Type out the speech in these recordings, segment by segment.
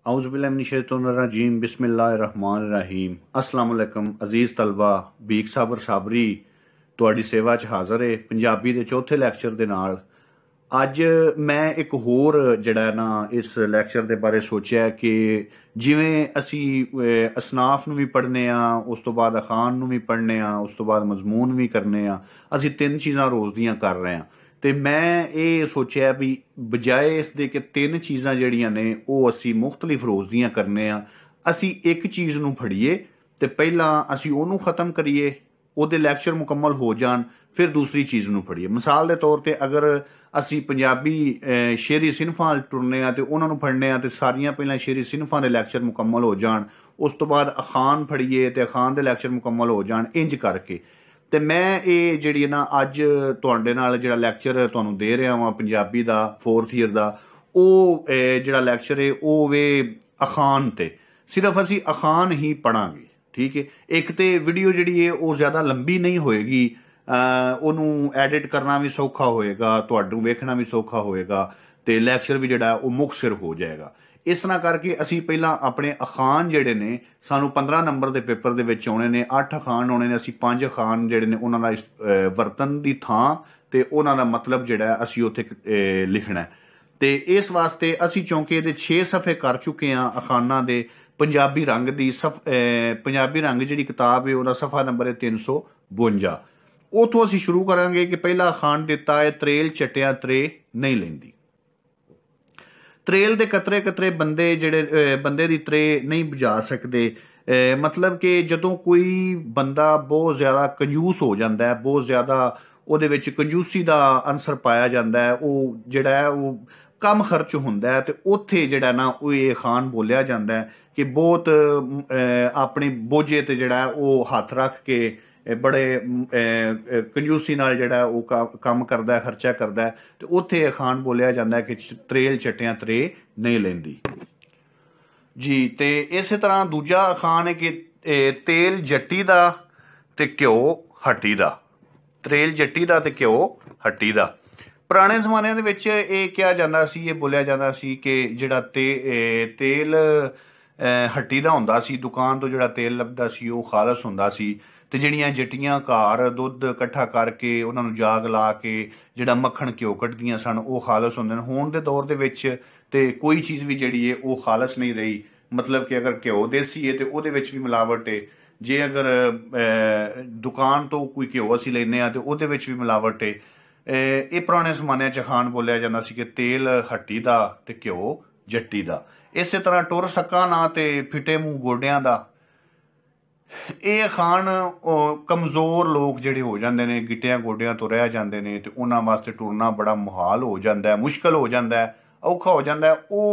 औज़ुबिल्लाहिमिनश्शैतानिर्रजीम बिस्मिल्लाहिर्रहमानिर्रहीम। अस्सलाम वालेकुम अजीज़ तलबा, बीक साबर साबरी तुहाडी सेवा च हाज़र है पंजाबी के चौथे लैक्चर के नाल। अज मैं एक होर जिहड़ा ना इस लैक्चर के बारे सोचा कि जिवें असी असनाफ नूं भी पढ़ने उस तो बाद अखान नूं भी पढ़ने उस तो बाद मजमून भी करने असी तीन चीज़ां रोज़ दियां कर रहे हैं। तो मैं ये सोचा भी बजाए इसके कि तीन चीज़ां जिहड़ियां ने वो असी मुख्तलिफ रोज़ दियां करने असी एक चीज़ नूं फड़ीए तो पहला असी उहनूं ख़त्म करिए, ਉਹਦੇ ਲੈਕਚਰ ਮੁਕੰਮਲ ਹੋ ਜਾਣ, ਫਿਰ ਦੂਸਰੀ ਚੀਜ਼ ਨੂੰ ਫੜੀਏ। ਮਿਸਾਲ ਦੇ ਤੌਰ ਤੇ ਅਗਰ ਅਸੀਂ ਪੰਜਾਬੀ ਸ਼ੇਰੀ ਸਿਨਫਾਂ ਟੁਰਨੇ ਆ ਤੇ ਉਹਨਾਂ ਨੂੰ ਫੜਨੇ ਆ ਤੇ ਸਾਰੀਆਂ ਪਹਿਲਾਂ ਸ਼ੇਰੀ ਸਿਨਫਾਂ ਦੇ ਲੈਕਚਰ ਮੁਕੰਮਲ ਹੋ ਜਾਣ, ਉਸ ਤੋਂ ਬਾਅਦ ਅਖਾਨ ਫੜੀਏ ਤੇ ਅਖਾਨ ਦੇ ਲੈਕਚਰ ਮੁਕੰਮਲ ਹੋ ਜਾਣ, ਇੰਜ ਕਰਕੇ। ਤੇ ਮੈਂ ਇਹ ਜਿਹੜੀ ਨਾ ਅੱਜ ਤੁਹਾਡੇ ਨਾਲ ਜਿਹੜਾ ਲੈਕਚਰ ਤੁਹਾਨੂੰ ਦੇ ਰਿਹਾ ਵਾਂ ਪੰਜਾਬੀ ਦਾ 4th ਈਅਰ ਦਾ, ਉਹ ਜਿਹੜਾ ਲੈਕਚਰ ਹੈ ਉਹ ਵੇ ਅਖਾਨ ਤੇ। ਸਿਰਫ ਅਸੀਂ ਅਖਾਨ ਹੀ ਪੜਾਂਗੇ, ठीक है। एक तो वीडियो जी है वो ज़्यादा लंबी नहीं होएगी, उन्होंने एडिट करना भी सौखा होएगा, तुहानू वेखना भी सौखा होएगा, तो लैक्चर भी जिहड़ा वो मुखसिर हो जाएगा। इस तरह करके असी पहला अपने अखान जिहड़े ने सानू 15 नंबर के पेपर दे विच आउणे ने, 8 अखान आउणे ने, असी 5 अखान जिहड़े ने उन्हां दा वरतन दी थां ते उन्हां दा मतलब जिहड़ा असी उत्थे लिखना है। तो इस वास्ते असी चौंके दे 6 सफ़े कर चुके हैं अखाना दे। पंजाबी रंग की पंजाबी रंग जी किताब है वह सफ़ा नंबर है 352। उतों असी शुरू करांगे कि पहला अखान दिता है त्रेल चटिया त्रे नहीं लेंदी। त्रेल दे कतरे कतरे बंदे जिहड़े बंदे दी त्रे नहीं बुझा सकते। मतलब कि जदों कोई बंदा बहुत ज़्यादा कंजूस हो जाता है, बहुत ज़्यादा उहदे विच कंजूसी का अंसर पाया जाता है, वो जिहड़ा है वो कम खर्च होंदा है, तो उत्थे जिहड़ा ना वो ये अखान बोलिया जाता है कि बहुत अपने बोझे ते जिहड़ा वो हथ रख के बड़े कंजूसी नाल जिहड़ा वो काम करदा है, खर्चा करदा है, तो उत्थे अखान बोलिया जाता है कि त्रेल चटिया त्रे नहीं लेंदी जी। तो इस तरह दूजा अखान है कि तेल जट्टी दा ते घ्यो हट्टी दा। त्रेल जट्टी दा ते घ्यो हट्टी दा। पुराने जमाने दे विच ये किहा जांदा सी, ये बोलिया जांदा सी कि जिहड़ा तेल हट्टी दा हुंदा सी, दुकान तो जिहड़ा तेल लभदा सी वो खालस हुंदा सी, ते जिहड़ियां जट्टियां घर दुੱਧ इकट्ठा करके उन्हां नूं जाग ला के जिहड़ा मक्खण घ्यो कड्ढदियां सन वो खालस हुंदे ने। हुण दे दौर दे विच ते कोई चीज़ भी जिहड़ी है वो खालस नहीं रही। मतलब कि अगर घ्यो देसी है तो उहदे विच भी मिलावट है, जे अगर दुकान तो कोई घ्यो असीं लैंदे आ तो उहदे विच भी मिलावट है। ये पुराने जमाने च अखान बोलिया जाता सी कि तेल हट्टी दा ते घ्यो जट्टी दा। इस तरह टुर सक्का ना ते फिटे मूँह गोडियां दा। ये अखान कमज़ोर लोग जिहड़े हो जाते हैं, गिट्टियां गोडियां तो रह जाते हैं, तो उन्हां वास्ते टुरना बड़ा मुहाल हो जाता है, मुश्किल हो जाता है, औखा हो जाता है। वो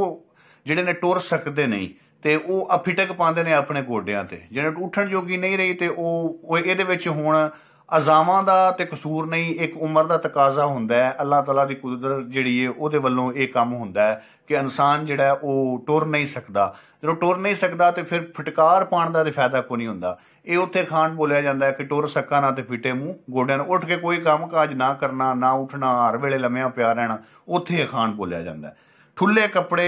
जिहड़े ने टुर सकते नहीं तो वो फिटक पाते हैं अपने गोडियां ते, जिहड़े उठण जोगी नहीं रही तो वो इहदे विच हुण अजामां दा ते कसूर नहीं, एक उम्र का तकाजा हुंदा है। अल्लाह तआला दी कुदरत जिहड़ी है उहदे वल्लों ये काम हुंदा है कि इंसान जिहड़ा है वो टुर नहीं सकदा। जो टुर नहीं सकदा तो फिर फटकार पाण दा ते फायदा कोई नहीं हुंदा। ये उत्थे अखान बोलिया जाता है कि टुर सक्का ना ते फिटे मूँह गोडियां नाल। उठ के कोई काम काज ना करना, ना उठना, हर वेले लम्मिया पिया रहना, उत्थे अखान बोलिया जाता है। ठुल्ले कपड़े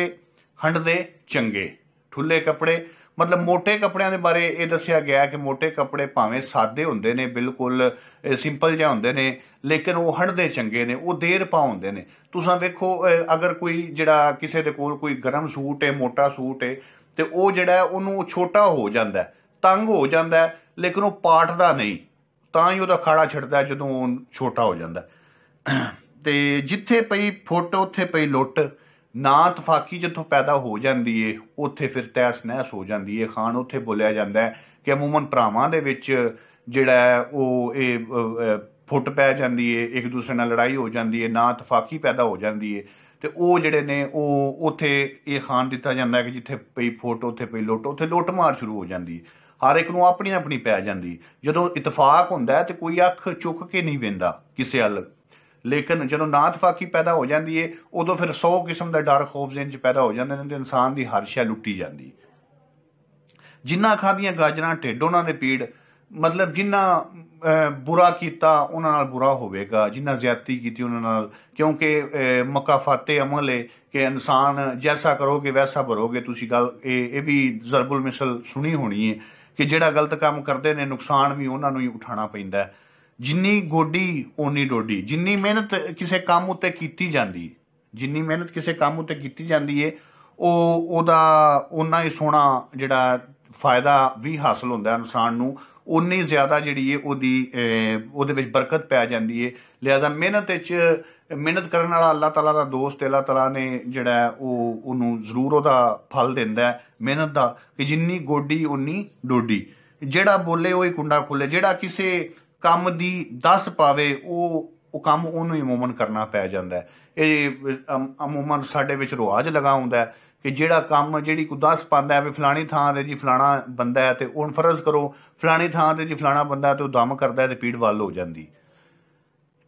हंडदे चंगे। ठुल्ले कपड़े मतलब मोटे कपड़ियां दे बारे ये दस्सिया गया कि मोटे कपड़े भावें सादे हुंदे ने, बिल्कुल सिंपल जिहा हुंदे ने, लेकिन वो हंडदे चंगे ने, वो देर पा हुंदे ने। तुसां वेखो अगर कोई जिहड़ा किसी दे कोल कोई गर्म सूट है, मोटा सूट है, तो वो जिहड़ा उहनूं छोटा हो जाता है, तंग हो जाता है, लेकिन वो पाटदा नहीं, तां ही उहदा खाड़ा छड्डदा जदों छोटा हो जाता है। तो जिथे पई फुट उत्थे पई लुट, ना तफाकी जिथों पैदा हो जाती है उत्थे फिर तहस नहस हो जाती है। खान उत्थे बोलिया जाता है कि अमूमन भरावां दे विच जिहड़ा है वो फुट पै जाती है, एक दूसरे नाल लड़ाई हो जाती है, ना तफाकी पैदा हो जाती है, तो वो जिहड़े ने उत्थे ये खान दिता जाता है कि जिथे पई फुट उत्थे पई लुट, उत्थे लुट मार शुरू हो जाती है। हर एक नूं अपनी अपनी पै जाती। जदों इतफाक हुंदा है तो कोई अख चुक के नहीं वेंदा किसी अल, लेकिन जो ना तफाकी पैदा हो जाती है उदों फिर 100 किस्म का डर खौफ जिन च पैदा हो जाते हैं, तो इंसान की हर शै लुट्टी जाती। जिन्ना खादियां गाजरां ढिड उन्हां दे पीड़, मतलब जिन्ना बुरा किया उन्होंने बुरा होगा, जिन्ना ज्यादती की उन्होंने, क्योंकि मकाफाते अमल है कि इंसान जैसा करोगे वैसा भरोगे। तुसी गल ये भी जरबुल मिसल सुनी होनी है कि जिहड़ा गलत काम करते हैं नुकसान भी उन्होंने ही उठाना पैंदा है। जिन्नी गोडी उन्नी डोडी, जिन्नी मेहनत किसी काम उत्ते कीती जांदी है, जिन्नी मेहनत किसी काम उत्ते कीती जांदी है ओदा उन्ना ही सोहना जिहड़ा फायदा भी हासिल होंदा है इंसान नूं, उन्नी ज्यादा जिहड़ी है ओहदे विच बरकत पै जांदी है। लिहाजा मेहनत करने वाला अल्लाह ताला दा दोस्त, अल्लाह ताला ने जिहड़ा है ओनू जरूर ओहदा फल दिंदा है मेहनत दा, कि जिन्नी गोडी उन्नी डोडी। जिहड़ा बोले ओही कुंडा खुले, जिहड़ा किसी काम दी दस पावे ਉਹ ਕੰਮ ਉਹਨੂੰ ਹੀ ਅਮੂਮਨ ਕਰਨਾ ਪੈ ਜਾਂਦਾ ਹੈ। ਇਹ ਅਮੂਮਨ ਸਾਡੇ ਵਿੱਚ ਰਿਵਾਜ ਲਗਾ ਹੁੰਦਾ ਹੈ ਕਿ ਜਿਹੜਾ ਕੰਮ ਜਿਹੜੀ ਕੋਈ ਦੱਸ ਪਾਉਂਦਾ ਹੈ ਵੀ ਫਲਾਣੀ ਥਾਂ ਤੇ ਜੀ ਫਲਾਣਾ ਬੰਦਾ ਹੈ, ਤੇ ਹੁਣ ਫਰਜ਼ ਕਰੋ ਫਲਾਣੀ ਥਾਂ ਤੇ ਜੀ ਫਲਾਣਾ ਬੰਦਾ ਤੇ ਉਹ ਦਮ ਕਰਦਾ ਹੈ ਤੇ ਪੀੜ ਵੱਲ ਹੋ ਜਾਂਦੀ।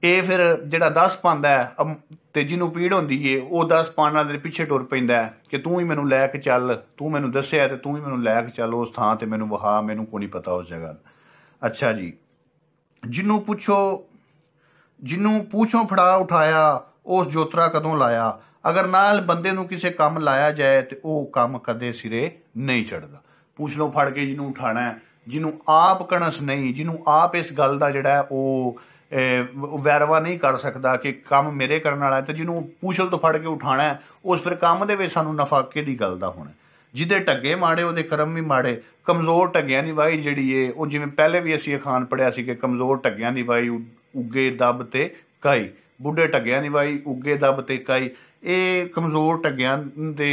ਇਹ ਫਿਰ ਜਿਹੜਾ ਦੱਸ ਪਾਉਂਦਾ ਹੈ ਤੇ ਜਿਹਨੂੰ ਪੀੜ ਹੁੰਦੀ ਏ ਉਹ ਦੱਸ ਪਾਉਣ ਵਾਲੇ ਦੇ ਪਿੱਛੇ ਟੁਰ ਪੈਂਦਾ ਹੈ ਕਿ ਤੂੰ ਹੀ ਮੈਨੂੰ ਲੈ ਕੇ ਚੱਲ, ਤੂੰ ਮੈਨੂੰ ਦੱਸਿਆ ਤੇ ਤੂੰ ਹੀ ਮੈਨੂੰ ਲੈ ਕੇ ਚੱਲ ਉਸ ਥਾਂ ਤੇ, ਮੈਨੂੰ ਵਹਾ, ਮੈਨੂੰ ਕੋਈ ਨਹੀਂ ਪਤਾ ਉਸ ਜਗ੍ਹਾ। ਅੱਛਾ ਜੀ, ਜਿਹਨੂੰ पूछो फड़ा उठाया उस जोतरा कदों लाया। अगर नाल बंदे नूं किसी काम लाया जाए तो वह काम कदे सिरे नहीं चढ़ता। पूछ लो फड़ के जिन्हों उठाना है, जिन्हों आप कणस नहीं, जिन्हों आप इस गल का जिहड़ा वो वैरवा नहीं कर सकता कि काम मेरे करने वाला है, तो जिन्हों पूछल तो फड़ के उठाना है उस फिर काम दे विच सानूं नफा किहड़ी गल दा होना। जिहदे ढगे माड़े उहदे करम भी माड़े। कमज़ोर ढग्गियां दी वाही जिहड़ी है वो जिवें पहले भी असीं अखान पढ़िया सी कि कमज़ोर ढग्गियां दी वाही उगे दब ते काई, बुढ़े ढग्गियां दी वाही उगे दब ते काई। ये कमज़ोर ढग्गियां दे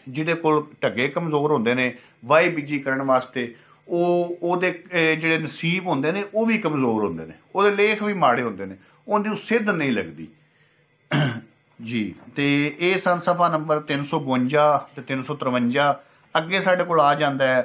जिहदे कोल ढग्गे कमज़ोर होंदे ने वाही बीजी करन वास्ते, ओहदे जिहड़े नसीब होंदे ने वो भी कमज़ोर होंदे ने, ओहदे लेख भी माड़े होंदे ने, उहदी सिद्ध नहीं लगदी जी। तो ये सन सफ़ा नंबर 352 ते 353। अगे साडे कोल आ जांदा है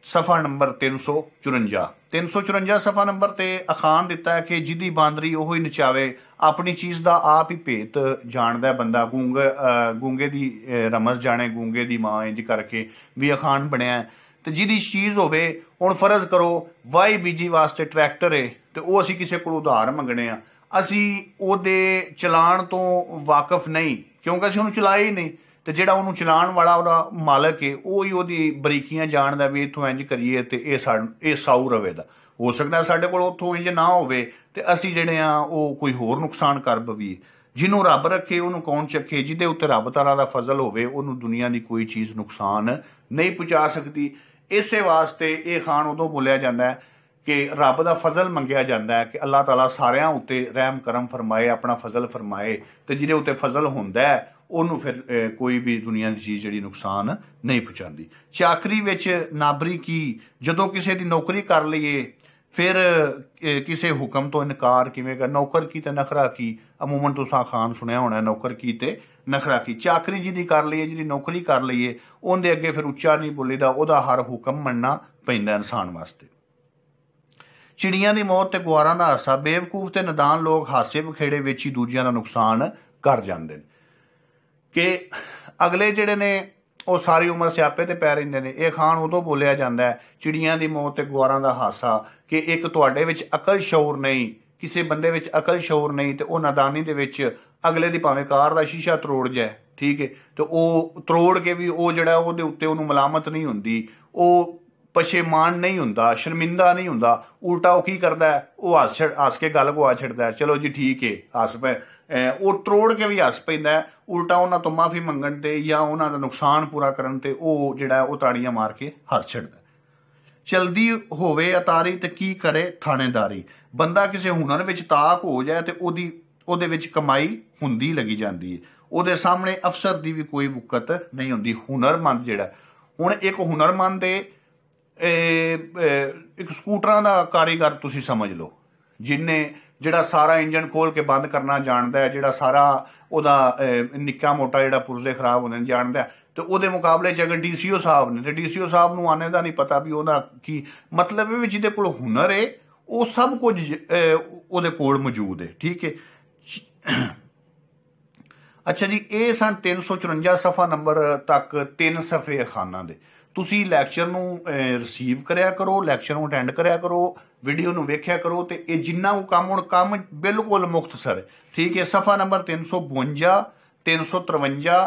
सफ़ा नंबर 354। 354 सफ़ा नंबर ते अखान दिता है कि जिदी बांदरी ओह ही नचावे, अपनी चीज़ का आप ही भेत जानदा बंदा। गूंगे दी रमज जाने गूंगे दी मां, इंज करके भी अखान बनया। तो जिदी चीज़ होवे, हुण फर्ज करो वाही बीजी वास्ते ट्रैक्टर है तो वह असीं किसी कोल उधार मंगने आ, असीं ओहदे चलाण तो वाकफ नहीं क्योंकि असीं उहनूं चलाया ही नहीं। तो जिहड़ा उहनूं चलाण वाला उहदा मालक है वो ही उहदी बरीकियां जानदा भी इत्थों इंज करिए तो ये साऊ रवेगा। हो सकदा साडे कोल उत्थों इंज ना होवे ते असीं जिहड़े आ वो कोई होर नुकसान कर बवीए। जिन्हों रब रखे उन्होंने कौन चखे, जिहदे उत्ते रब ताला दा फजल होवे उहनूं दुनिया की कोई चीज़ नुकसान नहीं पहुँचा सकती। इसे वास्ते ये खान उदों बोलिया जाता है कि रब का फजल मंगिया जाता है कि अल्लाह ताला सारियां उत्ते रहम करम फरमाए, अपना फजल फरमाए, तो जिहदे उत्ते फजल हुंदा है उन्होंने फिर कोई भी दुनिया की चीज़ जी नुकसान नहीं पहुँचाती। चाकरी विच नाबरी की, जदों किसी की नौकरी कर लीए फिर किसी हुक्म तो इनकार किवें कर, नौकर की ते नखरा की। अमूमन तुसां खान सुनिया होना नौकर की ते नखरा की। चाकरी जिहदी कर लीए, जिहदी नौकरी कर लीए, उहदे अगे फिर उच्चा नहीं बोलीदा, उहदा हर हुक्म मनना पैंदा इंसान वास्ते। चिड़ियां दी मौत ते गुआरां दा हासा, बेवकूफ ते नदान लोग हासे बखेड़े विच ही दूजियां दा नुकसान कर जांदे ने कि अगले जिहड़े ने वो सारी उम्र स्यापे ते पै रहिंदे ने। यह खान उदों बोलिया जाता है चिड़ियां दी मौत ते गुआरां दा हासा कि एक तुहाडे विच अकल शऊर नहीं, किसी बंदे विच अकल शऊर नहीं, तो वह नादानी दे विच अगले दी भावें कार दा शीशा तरोड़ जाए, ठीक है, तो वह तरोड़ के भी वो जिहड़ा उहदे उत्ते उहनूं मलामत नहीं हुंदी, वो पशेमान नहीं हुंदा, शर्मिंदा नहीं हुंदा। उल्टा वो की करदा है, वो हस के गल गवा छड्डदा है, चलो जी ठीक है हस पे, वो तरोड़ के भी हस पैंदा है। उल्टा उन्हां तो माफ़ी मंगण ते या उन्हां दा नुकसान पूरा करन ते वो जिहड़ा वो ताड़ियां मार के हस छड्डदा। चलदी होवे अतारी ते की करे थानेदारी, बंदा किसी हुनर विच ताक हो जाए तो ओहदे विच कमाई हुंदी लगी जाती है, ओहदे सामने अफसर की भी कोई वुकत नहीं हुंदी। हुनरमंद जिहड़ा हुण एक हुनरमंद एक स्कूटरां दा कारीगर तुसीं समझ लो, जिन्हें जिहड़ा सारा इंजन खोल के बंद करना जानता है, जिहड़ा सारा ओहदा निक्का मोटा जिहड़ा पुर्जे खराब होने जानता है, तो उहदे मुकाबले च अगर DCO साहब ने, तो DCO साहब नूं आने का नहीं पता भी ओहदा की मतलब है, जिहदे कोल हुनर है वो सब कुछ उहदे कोल मौजूद है, ठीक है। अच्छा जी, ये सन 354 सफ़ा नंबर तक 3 सफ़े खाना दे। ਤੁਸੀਂ ਲੈਕਚਰ ਨੂੰ ਰਿਸੀਵ ਕਰਿਆ ਕਰੋ, ਲੈਕਚਰ ਨੂੰ ਅਟੈਂਡ ਕਰਿਆ ਕਰੋ, ਵੀਡੀਓ ਨੂੰ ਵੇਖਿਆ ਕਰੋ। ਤੇ ਇਹ ਜਿੰਨਾ ਕੁ ਕੰਮ ਹੁਣ ਕੰਮ ਬਿਲਕੁਲ ਮੁਖਤਸਰ, ਠੀਕ ਹੈ। ਸਫਾ ਨੰਬਰ 352, 353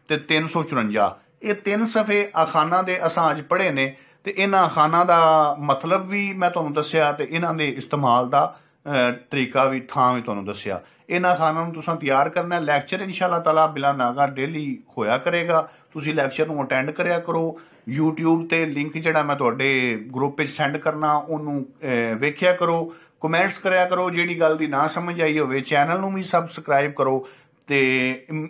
ਤੇ 354, ਇਹ 3 ਸਫੇ ਅਖਾਨਾਂ ਦੇ ਅਸਾਂ ਅੱਜ ਪੜ੍ਹੇ ਨੇ। ਤੇ ਇਹਨਾਂ ਅਖਾਨਾਂ ਦਾ ਮਤਲਬ ਵੀ ਮੈਂ ਤੁਹਾਨੂੰ ਦੱਸਿਆ ਤੇ ਇਹਨਾਂ ਦੇ ਇਸਤੇਮਾਲ ਦਾ ਤਰੀਕਾ ਵੀ, ਥਾਂ ਵੀ ਤੁਹਾਨੂੰ ਦੱਸਿਆ। ਇਹਨਾਂ ਅਖਾਨਾਂ ਨੂੰ ਤੁਸੀਂ ਤਿਆਰ ਕਰਨਾ। ਲੈਕਚਰ ਇਨਸ਼ਾਅੱਲਾ ਤਾਲਾ ਬਿਲਾ ਨਾਗਾ ਡੇਲੀ ਹੋਇਆ ਕਰੇਗਾ। ਤੁਸੀਂ ਲੈਕਚਰ ਨੂੰ ਅਟੈਂਡ ਕਰਿਆ ਕਰੋ। YouTube ਤੇ ਲਿੰਕ ਜਿਹੜਾ ਮੈਂ ਤੁਹਾਡੇ ਗਰੁੱਪ ਵਿੱਚ ਸੈਂਡ ਕਰਨਾ ਉਹਨੂੰ ਵੇਖਿਆ ਕਰੋ, ਕਮੈਂਟਸ ਕਰਿਆ ਕਰੋ। ਜਿਹੜੀ ਗੱਲ ਦੀ ਨਾ ਸਮਝ ਆਈ ਹੋਵੇ ਚੈਨਲ ਨੂੰ ਵੀ ਸਬਸਕ੍ਰਾਈਬ ਕਰੋ। ਤੇ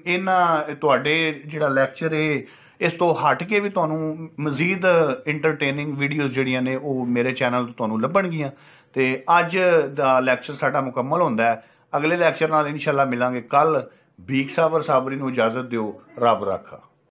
ਇਹਨਾਂ ਤੁਹਾਡੇ ਜਿਹੜਾ ਲੈਕਚਰ ਹੈ ਇਸ ਤੋਂ ਹਟ ਕੇ ਵੀ ਤੁਹਾਨੂੰ ਮਜ਼ੀਦ ਇੰਟਰਟੇਨਿੰਗ ਵੀਡੀਓਜ਼ ਜਿਹੜੀਆਂ ਨੇ ਉਹ ਮੇਰੇ ਚੈਨਲ ਤੋਂ ਤੁਹਾਨੂੰ ਲੱਭਣਗੀਆਂ। ਤੇ ਅੱਜ ਦਾ ਲੈਕਚਰ ਸਾਡਾ ਮੁਕੰਮਲ ਹੁੰਦਾ ਹੈ। ਅਗਲੇ ਲੈਕਚਰ ਨਾਲ ਇਨਸ਼ਾਅੱਲਾ ਮਿਲਾਂਗੇ ਕੱਲ। ਬੀਕ ਸਾਬਰ ਸਾਬਰੀ ਨੂੰ ਇਜਾਜ਼ਤ ਦਿਓ। ਰੱਬ ਰਾਖਾ।